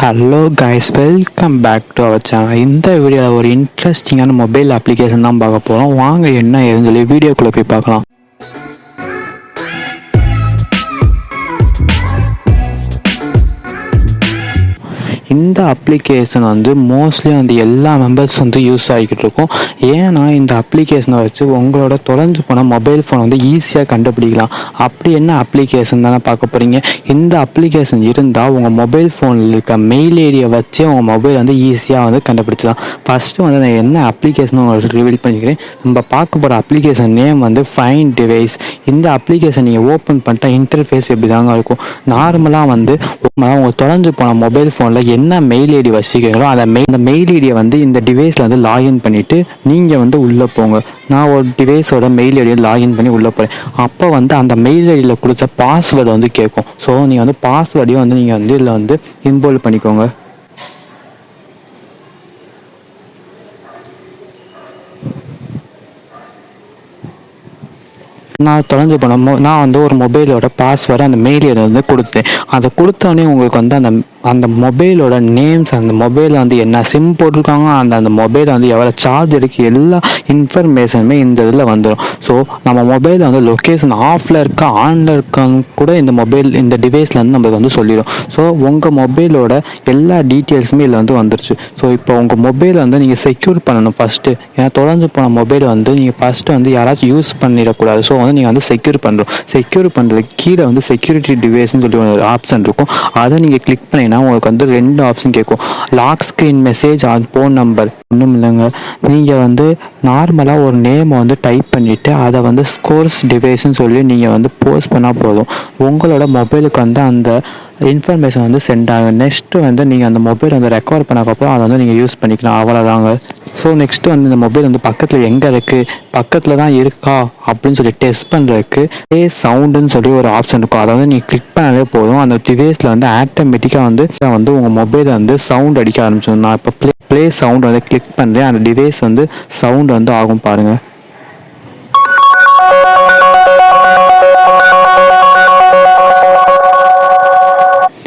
Hello guys, welcome back to our channel. இந்த வீடியோவில் ஒரு இன்ட்ரெஸ்டிங்கான மொபைல் அப்ளிகேஷன் தான் பார்க்க போகிறோம். வாங்க என்ன ஏதுன்னு சொல்லி வீடியோக்குள்ளே போய் பார்க்கலாம். இந்த அப்ளிகேஷன் மோஸ்ட்லி எல்லா மெம்பர்ஸ் யூஸ் ஆகிக்கிட்டு இருக்கும். ஏன்னா இந்த அப்ளிகேஷனை வச்சு உங்களோட தொலைஞ்சு போன மொபைல் ஃபோன் ஈஸியாக கண்டுபிடிக்கலாம். அப்படி என்ன அப்ளிகேஷன் தானே பார்க்க போகிறீங்க. இந்த அப்ளிகேஷன் இருந்தால் உங்கள் மொபைல் ஃபோனில் இருக்க மெயில் ஐடியை வச்சு உங்கள் மொபைல் ஈஸியாக கண்டுபிடிச்சலாம். ஃபஸ்ட்டு நான் என்ன அப்ளிகேஷன் உங்களுக்கு ரிவீல் பண்ணிக்கிறேன். நம்ம பார்க்க போகிற அப்ளிகேஷன் நேம் ஃபைண்ட் டிவைஸ். இந்த அப்ளிகேஷன் நீங்கள் ஓப்பன் பண்ணிட்டா இன்டர்ஃபேஸ் எப்படி தாங்க இருக்கும். நார்மலாக உங்கள் தொலைஞ்சு போன மொபைல் ஃபோனில் என்ன மெயில் ஐடி வச்சுக்கிறீங்களோ அந்த மெயில் ஐடியை இந்த டிவைஸில் லாகின் பண்ணிவிட்டு நீங்கள் உள்ளே போங்க. நான் ஒரு டிவைஸோட மெயில் ஐடியை லாகின் பண்ணி உள்ளே போகிறேன். அப்போ அந்த மெயில் ஐடியில் கொடுத்த பாஸ்வேர்டு கேட்கும். ஸோ நீங்கள் பாஸ்வேர்டையும் நீங்கள் இதில் இன்வால்வ் பண்ணிக்கோங்க. நான் தொலைஞ்சு போன நான் ஒரு மொபைலோட பாஸ்வேர்டு அந்த மெயில் ஐடியில் கொடுத்தேன். அதை கொடுத்தோடனே உங்களுக்கு அந்த மொபைலோட நேம்ஸ், அந்த மொபைலில் என்ன சிம் போட்டிருக்காங்க, அந்த மொபைலில் எவ்வளோ சார்ஜ் இருக்குது, எல்லா இன்ஃபர்மேஷனுமே இந்த இதில் வந்துடும். ஸோ நம்ம மொபைலில் லொக்கேஷன் ஆஃபில் இருக்கா ஆனில் இருக்கான்னு கூட இந்த டிவைஸில் நம்மளுக்கு சொல்லிடும். ஸோ உங்கள் மொபைலோட எல்லா டீட்டெயில்ஸுமே இதில் வந்துருச்சு. ஸோ இப்போ உங்கள் மொபைலை நீங்கள் செக்யூர் பண்ணணும் ஃபஸ்ட்டு. ஏன்னா தொலைஞ்சு போன மொபைல் நீங்கள் ஃபஸ்ட்டு யாராச்சும் யூஸ் பண்ணிடக்கூடாது. ஸோ நீங்கள் செக்யூர் பண்ணுறோம். செக்யூர் பண்ணுறதுக்கு கீழே செக்யூரிட்டி டிவைஸ்ன்னு சொல்லி ஒரு ஆப்ஷன் இருக்கும். அதை நீங்கள் கிளிக் பண்ணிங்கன்னா உங்களுக்கு 2 ஆப்ஷன் கேட்கும். Lock screen message on phone number. ஒன்றும் இல்லைங்க, நீங்கள் நார்மலாக ஒரு நேமை டைப் பண்ணிவிட்டு அதை ஸ்கோர்ஸ் டிவைஸ்ன்னு சொல்லி நீங்கள் போஸ்ட் பண்ணால் போதும். உங்களோட மொபைலுக்கு அந்த இன்ஃபர்மேஷன் சென்ட் ஆகும். நெக்ஸ்ட்டு நீங்கள் அந்த மொபைல் ரெக்கவர் பண்ணக்கப்புறம் அதை நீங்கள் யூஸ் பண்ணிக்கலாம். அவ்வளோதாங்க. ஸோ நெக்ஸ்ட்டு இந்த மொபைல் பக்கத்தில் எங்கே இருக்குது, பக்கத்தில் தான் இருக்கா அப்படின்னு சொல்லி டெஸ்ட் பண்ணுறதுக்கு ப்ளே சவுண்டுன்னு சொல்லி ஒரு ஆப்ஷன் இருக்கும். அதை நீங்கள் கிளிக் பண்ணாலே போதும். அந்த டிவைஸில் ஆட்டோமேட்டிக்காக உங்கள் மொபைல் சவுண்ட் அடிக்க ஆரம்பிச்சிடும். நான் இப்போ ப்ளே சவுண்ட் கிளிக் பண்ணுறேன். அந்த டிவைஸ் சவுண்ட் ஆகும் பாருங்கள்.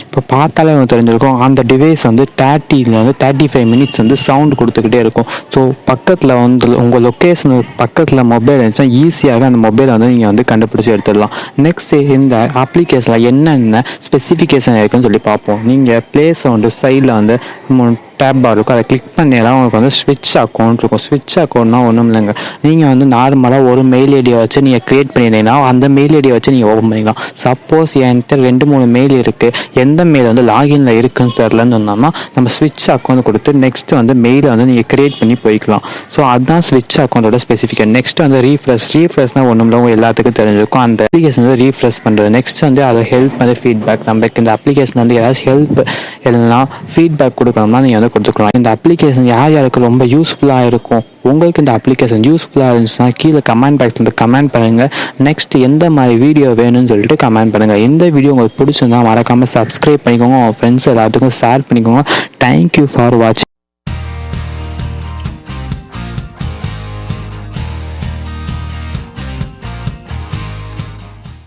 இப்போ பார்த்தாலே தெரிஞ்சிருக்கும். அந்த டிவைஸ் 35 மினிட்ஸ் சவுண்ட் கொடுத்துக்கிட்டே இருக்கும். ஸோ பக்கத்தில் உங்கள் லொக்கேஷன் பக்கத்தில் மொபைல் இருந்துச்சுன்னா ஈஸியாக அந்த மொபைலை நீங்கள் கண்டுபிடிச்சி எடுத்துடலாம். நெக்ஸ்ட் இந்த அப்ளிகேஷனில் என்னென்ன ஸ்பெசிஃபிகேஷன் இருக்குன்னு சொல்லி பார்ப்போம். நீங்கள் ப்ளே சவுண்டு சைடில் டேப் பார் இருக்கும். அதை கிளிக் பண்ணிடலாம். உங்களுக்கு ஸ்விட்ச் அக்கௌண்ட் இருக்கும். ஸ்விட்ச் அக்கௌண்ட்னா ஒன்றும் இல்லைங்க, நீங்கள் நார்மலாக ஒரு மெயில் ஐடியை வச்சு நீங்கள் க்ரியேட் பண்ணிட்டீங்கன்னா அந்த மெயில் ஐடியை வச்சு நீங்கள் ஓப்பன் பண்ணிக்கலாம். சப்போஸ் என்கிட்ட 2-3 மெயில் இருக்குது, எந்த மெயில் லாகின்ல இருக்குன்னு தெரிலன்னு சொன்னோம்னா நம்ம ஸ்விட்ச் அக்கௌண்ட் கொடுத்து நெக்ஸ்ட் மெயிலை நீங்கள் க்ரியேட் பண்ணி போய்க்கலாம். ஸோ அதுதான் ஸ்விட்ச் அக்கௌண்ட்டோட ஸ்பெசிஃபிகேஷன். நெக்ஸ்ட் ரீஃப்ரெஷ்னால் ஒன்றும் இல்லை, உங்கள் எல்லாத்துக்கும் தெரிஞ்சிருக்கும். அந்த அப்ளிகேஷன் ரீஃப்ரெஷ் பண்ணுறது. நெக்ஸ்ட் அதை ஹெல்ப் ஃபீட்பேக். நம்மளுக்கு இந்த அப்ளிகேஷன் ஏதாச்சும் ஹெல்ப் இல்லைனா ஃபீட்பேக் கொடுக்கணும்னா நீங்கள் கொடுத்துக்கலாம். இந்த அப்ளிகேஷன் யார் யாருக்கு ரொம்ப யூஸ்ஃபுல்லாக இருக்கும், உங்களுக்கு இந்த அப்ளிகேஷன் யூஸ்ஃபுல்லாக இருந்துச்சுன்னா கீழே கமெண்ட் பாக்ஸில் கமெண்ட் பண்ணுங்கள். நெக்ஸ்ட் எந்த மாதிரி வீடியோ வேணும்னு சொல்லிட்டு கமெண்ட் பண்ணுங்கள். இந்த வீடியோ உங்களுக்கு பிடிச்சிருந்தா மறக்காமல் சப்ஸ்கிரைப் பண்ணிக்கோங்க. உங்கள் ஃப்ரெண்ட்ஸ் எல்லாத்துக்கும் ஷேர் பண்ணிக்கோங்க. தேங்க்யூ ஃபார் வாட்சிங்.